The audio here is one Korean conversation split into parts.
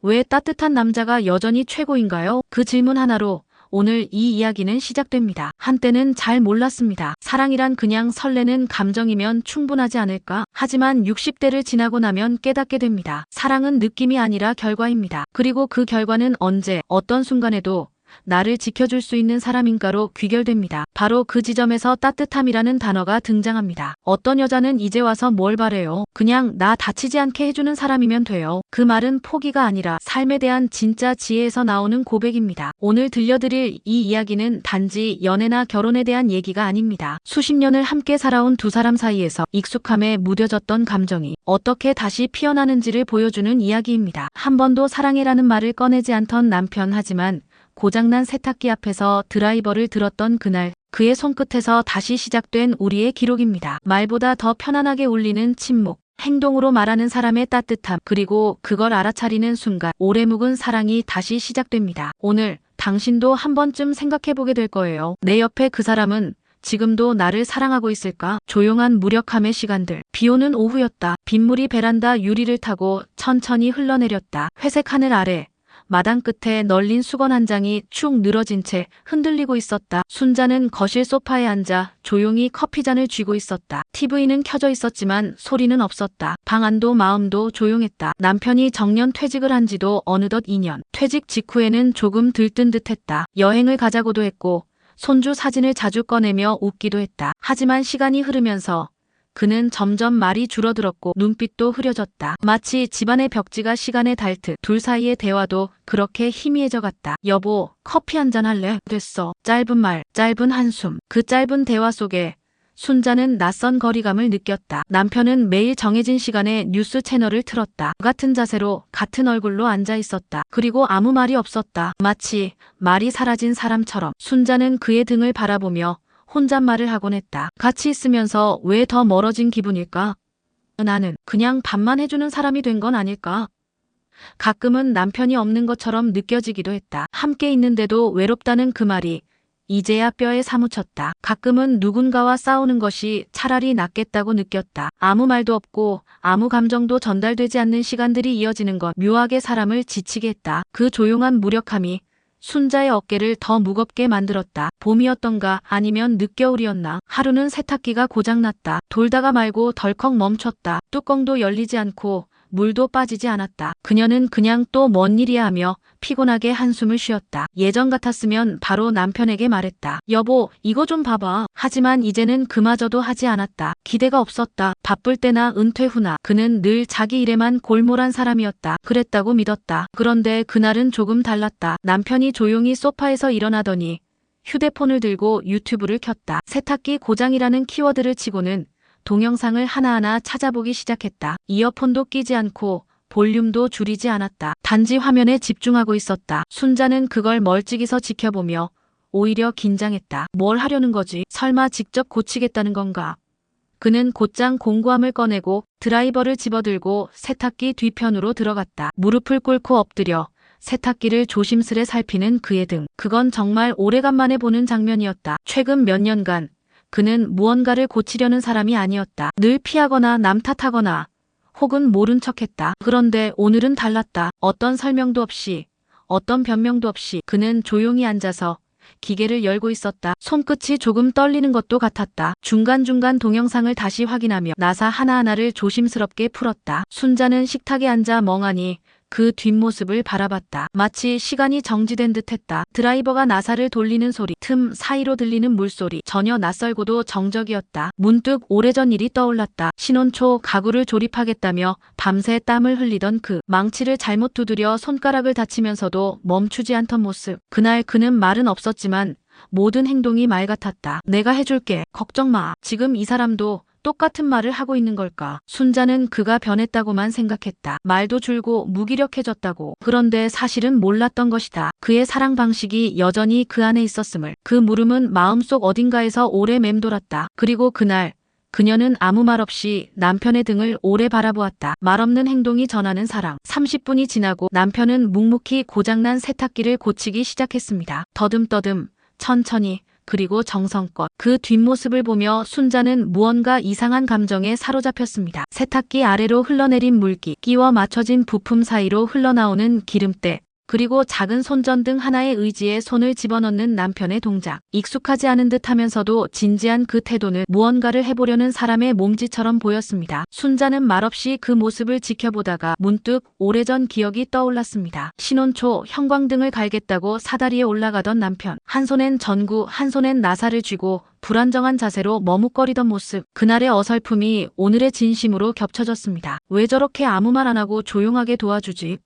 왜 따뜻한 남자가 여전히 최고인가요? 그 질문 하나로 오늘 이 이야기는 시작됩니다. 한때는 잘 몰랐습니다. 사랑이란 그냥 설레는 감정이면 충분하지 않을까? 하지만 60대를 지나고 나면 깨닫게 됩니다. 사랑은 느낌이 아니라 결과입니다. 그리고 그 결과는 언제, 어떤 순간에도 나를 지켜줄 수 있는 사람인가로 귀결됩니다. 바로 그 지점에서 따뜻함이라는 단어가 등장합니다. 어떤 여자는 이제 와서 뭘 바래요? 그냥 나 다치지 않게 해주는 사람이면 돼요. 그 말은 포기가 아니라 삶에 대한 진짜 지혜에서 나오는 고백입니다. 오늘 들려드릴 이 이야기는 단지 연애나 결혼에 대한 얘기가 아닙니다. 수십 년을 함께 살아온 두 사람 사이에서 익숙함에 무뎌졌던 감정이 어떻게 다시 피어나는지를 보여주는 이야기입니다. 한 번도 사랑해라는 말을 꺼내지 않던 남편, 하지만 고장난 세탁기 앞에서 드라이버를 들었던 그날, 그의 손끝에서 다시 시작된 우리의 기록입니다. 말보다 더 편안하게 울리는 침묵, 행동으로 말하는 사람의 따뜻함, 그리고 그걸 알아차리는 순간 오래 묵은 사랑이 다시 시작됩니다. 오늘 당신도 한 번쯤 생각해보게 될 거예요. 내 옆에 그 사람은 지금도 나를 사랑하고 있을까? 조용한 무력함의 시간들. 비 오는 오후였다. 빗물이 베란다 유리를 타고 천천히 흘러내렸다. 회색 하늘 아래 마당 끝에 널린 수건 한 장이 축 늘어진 채 흔들리고 있었다. 순자는 거실 소파에 앉아 조용히 커피잔을 쥐고 있었다. TV는 켜져 있었지만 소리는 없었다. 방 안도 마음도 조용했다. 남편이 정년 퇴직을 한 지도 어느덧 2년. 퇴직 직후에는 조금 들뜬 듯했다. 여행을 가자고도 했고 손주 사진을 자주 꺼내며 웃기도 했다. 하지만 시간이 흐르면서 그는 점점 말이 줄어들었고 눈빛도 흐려졌다. 마치 집안의 벽지가 시간에 닳듯 둘 사이의 대화도 그렇게 희미해져 갔다. 여보, 커피 한잔 할래? 됐어. 짧은 말, 짧은 한숨. 그 짧은 대화 속에 순자는 낯선 거리감을 느꼈다. 남편은 매일 정해진 시간에 뉴스 채널을 틀었다. 같은 자세로 같은 얼굴로 앉아 있었다. 그리고 아무 말이 없었다. 마치 말이 사라진 사람처럼. 순자는 그의 등을 바라보며 혼잣말을 하곤 했다. 같이 있으면서 왜 더 멀어진 기분일까? 나는 그냥 밥만 해주는 사람이 된 건 아닐까? 가끔은 남편이 없는 것처럼 느껴지기도 했다. 함께 있는데도 외롭다는 그 말이 이제야 뼈에 사무쳤다. 가끔은 누군가와 싸우는 것이 차라리 낫겠다고 느꼈다. 아무 말도 없고 아무 감정도 전달되지 않는 시간들이 이어지는 것, 묘하게 사람을 지치게 했다. 그 조용한 무력함이 순자의 어깨를 더 무겁게 만들었다. 봄이었던가 아니면 늦겨울이었나. 하루는 세탁기가 고장났다. 돌다가 말고 덜컥 멈췄다. 뚜껑도 열리지 않고 물도 빠지지 않았다. 그녀는 그냥 또 뭔 일이야 하며 피곤하게 한숨을 쉬었다. 예전 같았으면 바로 남편에게 말했다. 여보, 이거 좀 봐봐. 하지만 이제는 그마저도 하지 않았다. 기대가 없었다. 바쁠 때나 은퇴 후나 그는 늘 자기 일에만 골몰한 사람이었다. 그랬다고 믿었다. 그런데 그날은 조금 달랐다. 남편이 조용히 소파에서 일어나더니 휴대폰을 들고 유튜브를 켰다. 세탁기 고장이라는 키워드를 치고는 동영상을 하나하나 찾아보기 시작했다. 이어폰도 끼지 않고 볼륨도 줄이지 않았다. 단지 화면에 집중하고 있었다. 순자는 그걸 멀찍이서 지켜보며 오히려 긴장했다. 뭘 하려는 거지? 설마 직접 고치겠다는 건가? 그는 곧장 공구함을 꺼내고 드라이버를 집어들고 세탁기 뒤편으로 들어갔다. 무릎을 꿇고 엎드려 세탁기를 조심스레 살피는 그의 등. 그건 정말 오래간만에 보는 장면이었다. 최근 몇 년간 그는 무언가를 고치려는 사람이 아니었다. 늘 피하거나 남 탓하거나 혹은 모른 척했다. 그런데 오늘은 달랐다. 어떤 설명도 없이, 어떤 변명도 없이 그는 조용히 앉아서 기계를 열고 있었다. 손끝이 조금 떨리는 것도 같았다. 중간중간 동영상을 다시 확인하며 나사 하나하나를 조심스럽게 풀었다. 순자는 식탁에 앉아 멍하니 그 뒷모습을 바라봤다. 마치 시간이 정지된 듯했다. 드라이버가 나사를 돌리는 소리, 틈 사이로 들리는 물소리, 전혀 낯설고도 정적이었다. 문득 오래전 일이 떠올랐다. 신혼 초 가구를 조립하겠다며 밤새 땀을 흘리던 그 망치를 잘못 두드려 손가락을 다치면서도 멈추지 않던 모습. 그날 그는 말은 없었지만 모든 행동이 말 같았다. 내가 해줄게. 걱정 마. 지금 이 사람도 똑같은 말을 하고 있는 걸까? 순자는 그가 변했다고만 생각했다. 말도 줄고 무기력해졌다고. 그런데 사실은 몰랐던 것이다. 그의 사랑 방식이 여전히 그 안에 있었음을. 그 물음은 마음속 어딘가에서 오래 맴돌았다. 그리고 그날 그녀는 아무 말 없이 남편의 등을 오래 바라보았다. 말없는 행동이 전하는 사랑. 30분이 지나고 남편은 묵묵히 고장난 세탁기를 고치기 시작했습니다. 더듬더듬, 천천히, 그리고 정성껏 그 뒷모습을 보며 순자는 무언가 이상한 감정에 사로잡혔습니다. 세탁기 아래로 흘러내린 물기, 끼워 맞춰진 부품 사이로 흘러나오는 기름때, 그리고 작은 손전등 하나의 의지에 손을 집어넣는 남편의 동작. 익숙하지 않은 듯 하면서도 진지한 그 태도는 무언가를 해보려는 사람의 몸짓처럼 보였습니다. 순자는 말없이 그 모습을 지켜보다가 문득 오래전 기억이 떠올랐습니다. 신혼 초 형광등을 갈겠다고 사다리에 올라가던 남편. 한 손엔 전구, 한 손엔 나사를 쥐고 불안정한 자세로 머뭇거리던 모습. 그날의 어설픔이 오늘의 진심으로 겹쳐졌습니다. 왜 저렇게 아무 말 안 하고 조용하게 도와주지?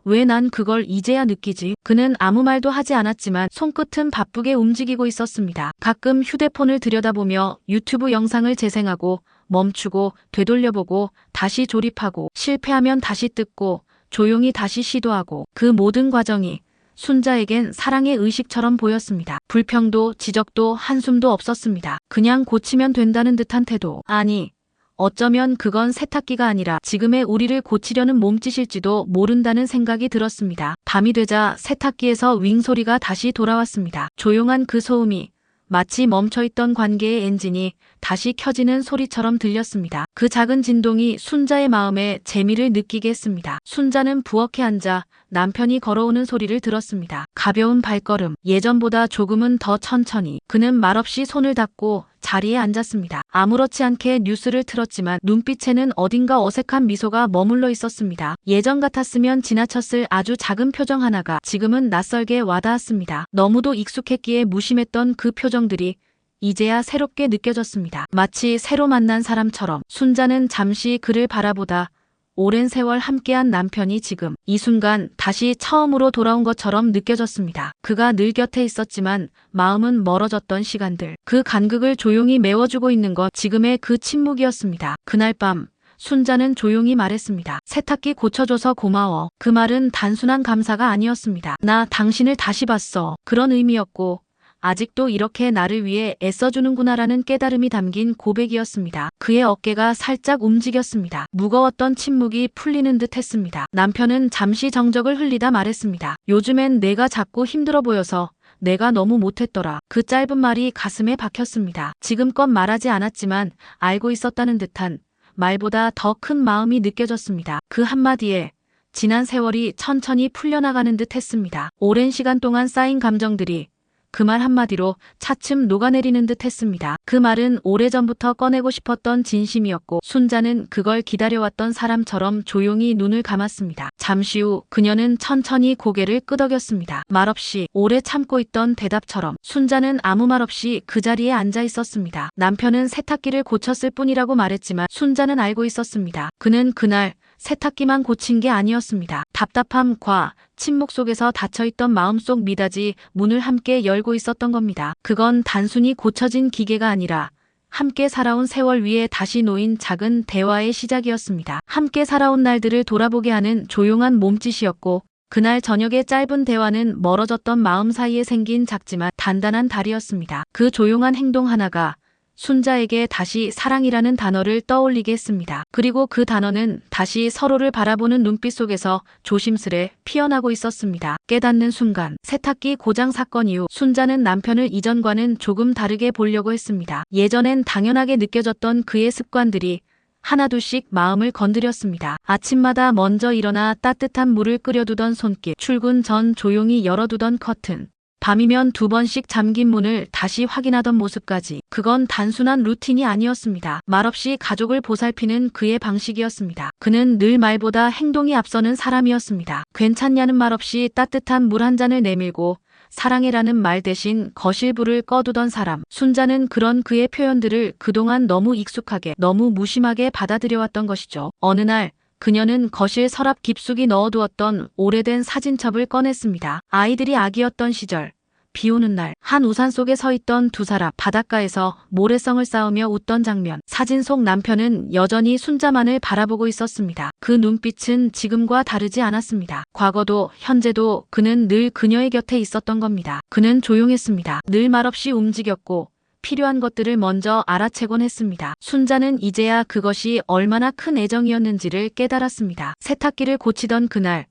왜 난 그걸 이제야 느끼지? 그는 아무 말도 하지 않았지만 손끝은 바쁘게 움직이고 있었습니다. 가끔 휴대폰을 들여다보며 유튜브 영상을 재생하고 멈추고 되돌려보고 다시 조립하고 실패하면 다시 뜯고 조용히 다시 시도하고 그 모든 과정이 순자에겐 사랑의 의식처럼 보였습니다. 불평도 지적도 한숨도 없었습니다. 그냥 고치면 된다는 듯한 태도. 아니, 어쩌면 그건 세탁기가 아니라 지금의 우리를 고치려는 몸짓일지도 모른다는 생각이 들었습니다. 밤이 되자 세탁기에서 윙 소리가 다시 돌아왔습니다. 조용한 그 소음이 마치 멈춰있던 관계의 엔진이 다시 켜지는 소리처럼 들렸습니다. 그 작은 진동이 순자의 마음에 재미를 느끼게 했습니다. 순자는 부엌에 앉아 남편이 걸어오는 소리를 들었습니다. 가벼운 발걸음, 예전보다 조금은 더 천천히. 그는 말없이 손을 닦고 자리에 앉았습니다. 아무렇지 않게 뉴스를 틀었지만 눈빛에는 어딘가 어색한 미소가 머물러 있었습니다. 예전 같았으면 지나쳤을 아주 작은 표정 하나가 지금은 낯설게 와닿았습니다. 너무도 익숙했기에 무심했던 그 표정들이 이제야 새롭게 느껴졌습니다. 마치 새로 만난 사람처럼. 순자는 잠시 그를 바라보다 오랜 세월 함께한 남편이 지금 이 순간 다시 처음으로 돌아온 것처럼 느껴졌습니다. 그가 늘 곁에 있었지만 마음은 멀어졌던 시간들. 그 간극을 조용히 메워주고 있는 것, 지금의 그 침묵이었습니다. 그날 밤 순자는 조용히 말했습니다. 세탁기 고쳐줘서 고마워. 그 말은 단순한 감사가 아니었습니다. 나 당신을 다시 봤어. 그런 의미였고 아직도 이렇게 나를 위해 애써주는구나라는 깨달음이 담긴 고백이었습니다. 그의 어깨가 살짝 움직였습니다. 무거웠던 침묵이 풀리는 듯 했습니다. 남편은 잠시 정적을 흘리다 말했습니다. 요즘엔 내가 자꾸 힘들어 보여서 내가 너무 못했더라. 그 짧은 말이 가슴에 박혔습니다. 지금껏 말하지 않았지만 알고 있었다는 듯한 말보다 더 큰 마음이 느껴졌습니다. 그 한마디에 지난 세월이 천천히 풀려나가는 듯 했습니다. 오랜 시간 동안 쌓인 감정들이 그 말 한마디로 차츰 녹아내리는 듯 했습니다. 그 말은 오래전부터 꺼내고 싶었던 진심이었고 순자는 그걸 기다려왔던 사람처럼 조용히 눈을 감았습니다. 잠시 후 그녀는 천천히 고개를 끄덕였습니다. 말없이 오래 참고 있던 대답처럼. 순자는 아무 말 없이 그 자리에 앉아 있었습니다. 남편은 세탁기를 고쳤을 뿐이라고 말했지만 순자는 알고 있었습니다. 그는 그날 세탁기만 고친 게 아니었습니다. 답답함과 침묵 속에서 닫혀있던 마음속 미닫이 문을 함께 열고 있었던 겁니다. 그건 단순히 고쳐진 기계가 아니라 함께 살아온 세월 위에 다시 놓인 작은 대화의 시작이었습니다. 함께 살아온 날들을 돌아보게 하는 조용한 몸짓이었고 그날 저녁의 짧은 대화는 멀어졌던 마음 사이에 생긴 작지만 단단한 달이었습니다. 그 조용한 행동 하나가 순자에게 다시 사랑이라는 단어를 떠올리게 했습니다. 그리고 그 단어는 다시 서로를 바라보는 눈빛 속에서 조심스레 피어나고 있었습니다. 깨닫는 순간, 세탁기 고장 사건 이후 순자는 남편을 이전과는 조금 다르게 보려고 했습니다. 예전엔 당연하게 느껴졌던 그의 습관들이 하나둘씩 마음을 건드렸습니다. 아침마다 먼저 일어나 따뜻한 물을 끓여두던 손길, 출근 전 조용히 열어두던 커튼, 밤이면 2번씩 잠긴 문을 다시 확인하던 모습까지. 그건 단순한 루틴이 아니었습니다. 말없이 가족을 보살피는 그의 방식이었습니다. 그는 늘 말보다 행동이 앞서는 사람이었습니다. 괜찮냐는 말 없이 따뜻한 물 한 잔을 내밀고 사랑해라는 말 대신 거실불을 꺼두던 사람. 순자는 그런 그의 표현들을 그동안 너무 익숙하게, 너무 무심하게 받아들여왔던 것이죠. 어느 날 그녀는 거실 서랍 깊숙이 넣어두었던 오래된 사진첩을 꺼냈습니다. 아이들이 아기였던 시절, 비 오는 날, 한 우산 속에 서 있던 두 사람, 바닷가에서 모래성을 쌓으며 웃던 장면. 사진 속 남편은 여전히 순자만을 바라보고 있었습니다. 그 눈빛은 지금과 다르지 않았습니다. 과거도 현재도 그는 늘 그녀의 곁에 있었던 겁니다. 그는 조용했습니다. 늘 말없이 움직였고 필요한 것들을 먼저 알아채곤 했습니다. 순자는 이제야 그것이 얼마나 큰 애정이었는지를 깨달았습니다. 세탁기를 고치던 그날,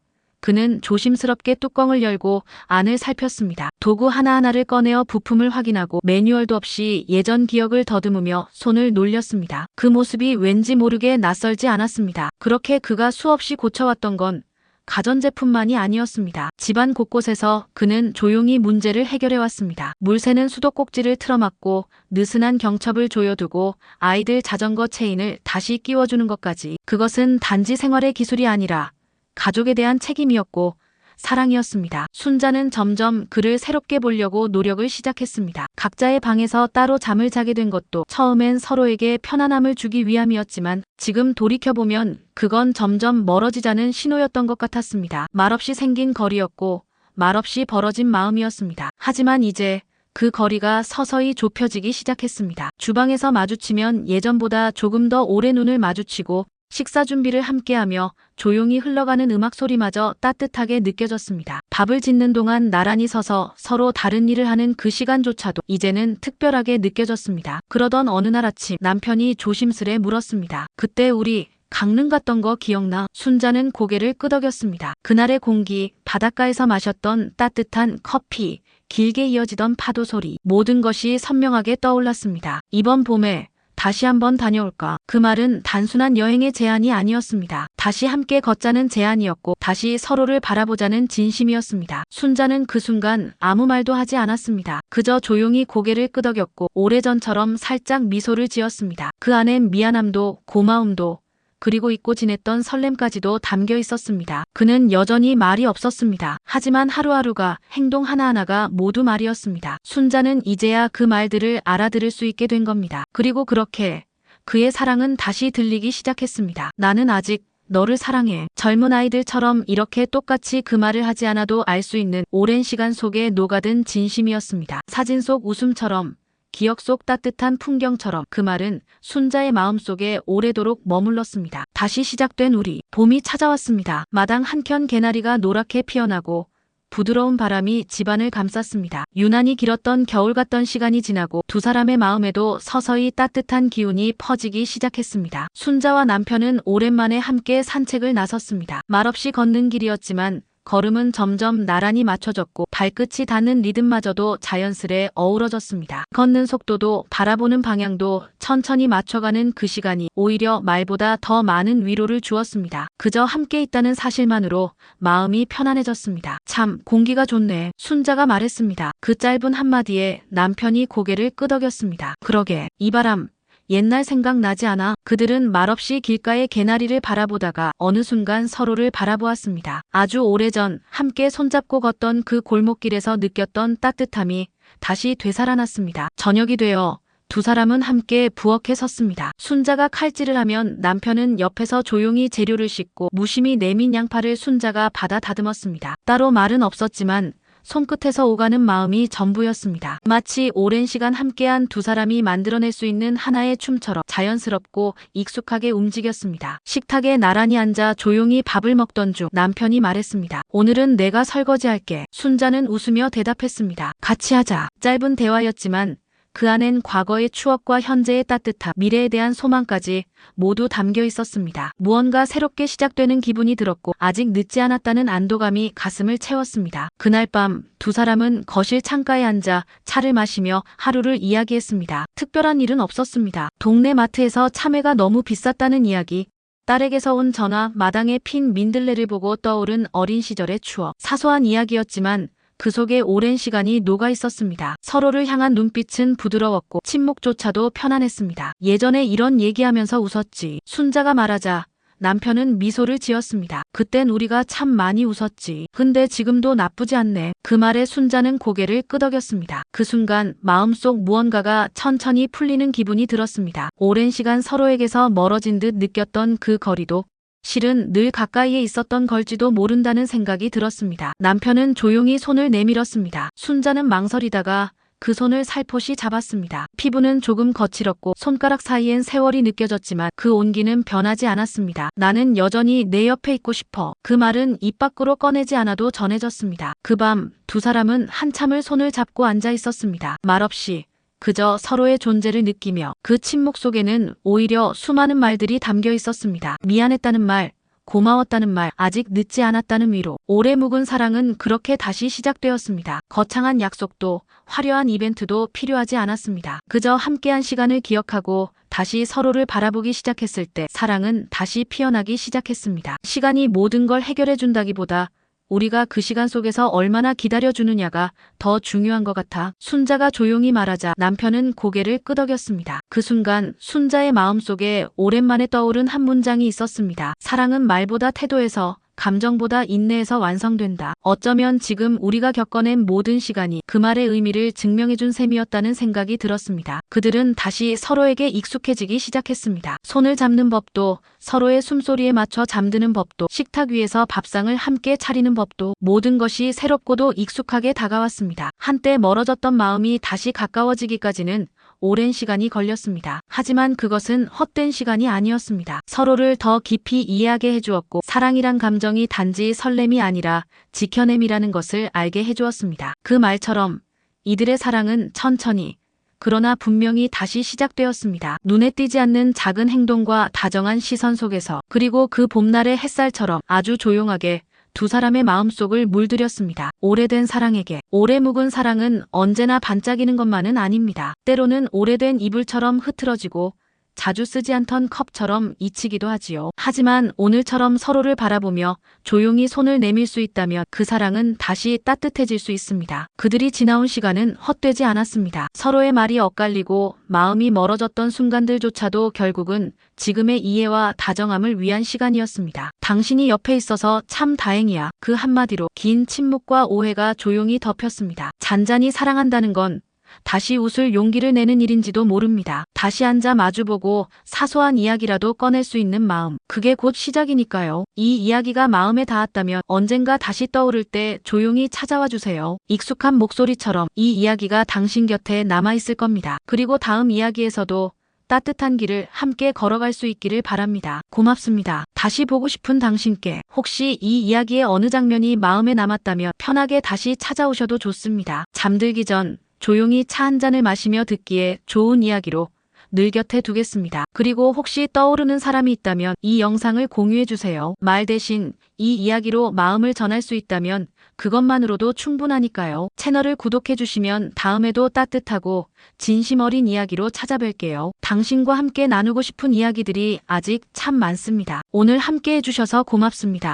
그는 조심스럽게 뚜껑을 열고 안을 살폈습니다. 도구 하나하나를 꺼내어 부품을 확인하고 매뉴얼도 없이 예전 기억을 더듬으며 손을 놀렸습니다. 그 모습이 왠지 모르게 낯설지 않았습니다. 그렇게 그가 수없이 고쳐왔던 건 가전제품만이 아니었습니다. 집안 곳곳에서 그는 조용히 문제를 해결해왔습니다. 물 새는 수도꼭지를 틀어막고 느슨한 경첩을 조여두고 아이들 자전거 체인을 다시 끼워주는 것까지. 그것은 단지 생활의 기술이 아니라 가족에 대한 책임이었고 사랑이었습니다. 순자는 점점 그를 새롭게 보려고 노력을 시작했습니다. 각자의 방에서 따로 잠을 자게 된 것도 처음엔 서로에게 편안함을 주기 위함이었지만 지금 돌이켜보면 그건 점점 멀어지자는 신호였던 것 같았습니다. 말없이 생긴 거리였고 말없이 벌어진 마음이었습니다. 하지만 이제 그 거리가 서서히 좁혀지기 시작했습니다. 주방에서 마주치면 예전보다 조금 더 오래 눈을 마주치고 식사 준비를 함께하며 조용히 흘러가는 음악 소리마저 따뜻하게 느껴졌습니다. 밥을 짓는 동안 나란히 서서 서로 다른 일을 하는 그 시간조차도 이제는 특별하게 느껴졌습니다. 그러던 어느 날 아침 남편이 조심스레 물었습니다. 그때 우리 강릉 갔던 거 기억나? 순자는 고개를 끄덕였습니다. 그날의 공기, 바닷가에서 마셨던 따뜻한 커피, 길게 이어지던 파도 소리, 모든 것이 선명하게 떠올랐습니다. 이번 봄에 다시 한번 다녀올까? 그 말은 단순한 여행의 제안이 아니었습니다. 다시 함께 걷자는 제안이었고 다시 서로를 바라보자는 진심이었습니다. 순자는 그 순간 아무 말도 하지 않았습니다. 그저 조용히 고개를 끄덕였고 오래전처럼 살짝 미소를 지었습니다. 그 안엔 미안함도 고마움도 그리고 잊고 지냈던 설렘까지도 담겨 있었습니다. 그는 여전히 말이 없었습니다. 하지만 하루하루가 행동 하나하나가 모두 말이었습니다. 순자는 이제야 그 말들을 알아들을 수 있게 된 겁니다. 그리고 그렇게 그의 사랑은 다시 들리기 시작했습니다. 나는 아직 너를 사랑해. 젊은 아이들처럼 이렇게 똑같이 그 말을 하지 않아도 알 수 있는 오랜 시간 속에 녹아든 진심이었습니다. 사진 속 웃음처럼 기억 속 따뜻한 풍경처럼 그 말은 순자의 마음속에 오래도록 머물렀습니다. 다시 시작된 우리. 봄이 찾아왔습니다. 마당 한켠 개나리가 노랗게 피어나고 부드러운 바람이 집안을 감쌌습니다. 유난히 길었던 겨울 같던 시간이 지나고 두 사람의 마음에도 서서히 따뜻한 기운이 퍼지기 시작했습니다. 순자와 남편은 오랜만에 함께 산책을 나섰습니다. 말없이 걷는 길이었지만 걸음은 점점 나란히 맞춰졌고 발끝이 닿는 리듬마저도 자연스레 어우러졌습니다. 걷는 속도도 바라보는 방향도 천천히 맞춰가는 그 시간이 오히려 말보다 더 많은 위로를 주었습니다. 그저 함께 있다는 사실만으로 마음이 편안해졌습니다. 참 공기가 좋네. 순자가 말했습니다. 그 짧은 한마디에 남편이 고개를 끄덕였습니다. 그러게 이 바람 옛날 생각나지 않아? 그들은 말없이 길가의 개나리를 바라보다가 어느 순간 서로를 바라보았습니다. 아주 오래전 함께 손잡고 걷던 그 골목길에서 느꼈던 따뜻함이 다시 되살아났습니다. 저녁이 되어 두 사람은 함께 부엌에 섰습니다. 순자가 칼질을 하면 남편은 옆에서 조용히 재료를 씻고 무심히 내민 양파를 순자가 받아 다듬었습니다. 따로 말은 없었지만 손끝에서 오가는 마음이 전부였습니다. 마치 오랜 시간 함께한 두 사람이 만들어낼 수 있는 하나의 춤처럼 자연스럽고 익숙하게 움직였습니다. 식탁에 나란히 앉아 조용히 밥을 먹던 중 남편이 말했습니다. 오늘은 내가 설거지할게. 순자는 웃으며 대답했습니다. 같이 하자. 짧은 대화였지만 그 안엔 과거의 추억과 현재의 따뜻함, 미래에 대한 소망까지 모두 담겨 있었습니다. 무언가 새롭게 시작되는 기분이 들었고 아직 늦지 않았다는 안도감이 가슴을 채웠습니다. 그날 밤 두 사람은 거실 창가에 앉아 차를 마시며 하루를 이야기했습니다. 특별한 일은 없었습니다. 동네 마트에서 참외가 너무 비쌌다는 이야기, 딸에게서 온 전화, 마당에 핀 민들레를 보고 떠오른 어린 시절의 추억. 사소한 이야기였지만 그 속에 오랜 시간이 녹아 있었습니다. 서로를 향한 눈빛은 부드러웠고 침묵조차도 편안했습니다. 예전에 이런 얘기하면서 웃었지. 순자가 말하자 남편은 미소를 지었습니다. 그땐 우리가 참 많이 웃었지. 근데 지금도 나쁘지 않네. 그 말에 순자는 고개를 끄덕였습니다. 그 순간 마음속 무언가가 천천히 풀리는 기분이 들었습니다. 오랜 시간 서로에게서 멀어진 듯 느꼈던 그 거리도 실은 늘 가까이에 있었던 걸지도 모른다는 생각이 들었습니다. 남편은 조용히 손을 내밀었습니다. 순자는 망설이다가 그 손을 살포시 잡았습니다. 피부는 조금 거칠었고 손가락 사이엔 세월이 느껴졌지만 그 온기는 변하지 않았습니다. 나는 여전히 내 옆에 있고 싶어. 그 말은 입 밖으로 꺼내지 않아도 전해졌습니다. 그 밤 두 사람은 한참을 손을 잡고 앉아 있었습니다. 말없이 그저 서로의 존재를 느끼며 그 침묵 속에는 오히려 수많은 말들이 담겨 있었습니다. 미안했다는 말, 고마웠다는 말, 아직 늦지 않았다는 위로. 오래 묵은 사랑은 그렇게 다시 시작되었습니다. 거창한 약속도 화려한 이벤트도 필요하지 않았습니다. 그저 함께한 시간을 기억하고 다시 서로를 바라보기 시작했을 때 사랑은 다시 피어나기 시작했습니다. 시간이 모든 걸 해결해 준다기보다 우리가 그 시간 속에서 얼마나 기다려주느냐가 더 중요한 것 같아. 순자가 조용히 말하자 남편은 고개를 끄덕였습니다. 그 순간 순자의 마음속에 오랜만에 떠오른 한 문장이 있었습니다. 사랑은 말보다 태도에서, 감정보다 인내에서 완성된다. 어쩌면 지금 우리가 겪어낸 모든 시간이 그 말의 의미를 증명해준 셈이었다는 생각이 들었습니다. 그들은 다시 서로에게 익숙해지기 시작했습니다. 손을 잡는 법도, 서로의 숨소리에 맞춰 잠드는 법도, 식탁 위에서 밥상을 함께 차리는 법도, 모든 것이 새롭고도 익숙하게 다가왔습니다. 한때 멀어졌던 마음이 다시 가까워지기까지는 오랜 시간이 걸렸습니다. 하지만 그것은 헛된 시간이 아니었습니다. 서로를 더 깊이 이해하게 해주었고 사랑이란 감정이 단지 설렘이 아니라 지켜냄이라는 것을 알게 해주었습니다. 그 말처럼 이들의 사랑은 천천히 그러나 분명히 다시 시작되었습니다. 눈에 띄지 않는 작은 행동과 다정한 시선 속에서, 그리고 그 봄날의 햇살처럼 아주 조용하게 두 사람의 마음속을 물들였습니다. 오래된 사랑에게 오래 묵은 사랑은 언제나 반짝이는 것만은 아닙니다. 때로는 오래된 이불처럼 흐트러지고 자주 쓰지 않던 컵처럼 잊히기도 하지요. 하지만 오늘처럼 서로를 바라보며 조용히 손을 내밀 수 있다면 그 사랑은 다시 따뜻해질 수 있습니다. 그들이 지나온 시간은 헛되지 않았습니다. 서로의 말이 엇갈리고 마음이 멀어졌던 순간들조차도 결국은 지금의 이해와 다정함을 위한 시간이었습니다. 당신이 옆에 있어서 참 다행이야. 그 한마디로 긴 침묵과 오해가 조용히 덮였습니다. 잔잔히 사랑한다는 건 다시 웃을 용기를 내는 일인지도 모릅니다. 다시 앉아 마주보고 사소한 이야기라도 꺼낼 수 있는 마음. 그게 곧 시작이니까요. 이 이야기가 마음에 닿았다면 언젠가 다시 떠오를 때 조용히 찾아와 주세요. 익숙한 목소리처럼 이 이야기가 당신 곁에 남아있을 겁니다. 그리고 다음 이야기에서도 따뜻한 길을 함께 걸어갈 수 있기를 바랍니다. 고맙습니다. 다시 보고 싶은 당신께. 혹시 이 이야기의 어느 장면이 마음에 남았다면 편하게 다시 찾아오셔도 좋습니다. 잠들기 전 조용히 차 한 잔을 마시며 듣기에 좋은 이야기로 늘 곁에 두겠습니다. 그리고 혹시 떠오르는 사람이 있다면 이 영상을 공유해주세요. 말 대신 이 이야기로 마음을 전할 수 있다면 그것만으로도 충분하니까요. 채널을 구독해주시면 다음에도 따뜻하고 진심 어린 이야기로 찾아뵐게요. 당신과 함께 나누고 싶은 이야기들이 아직 참 많습니다. 오늘 함께 해주셔서 고맙습니다.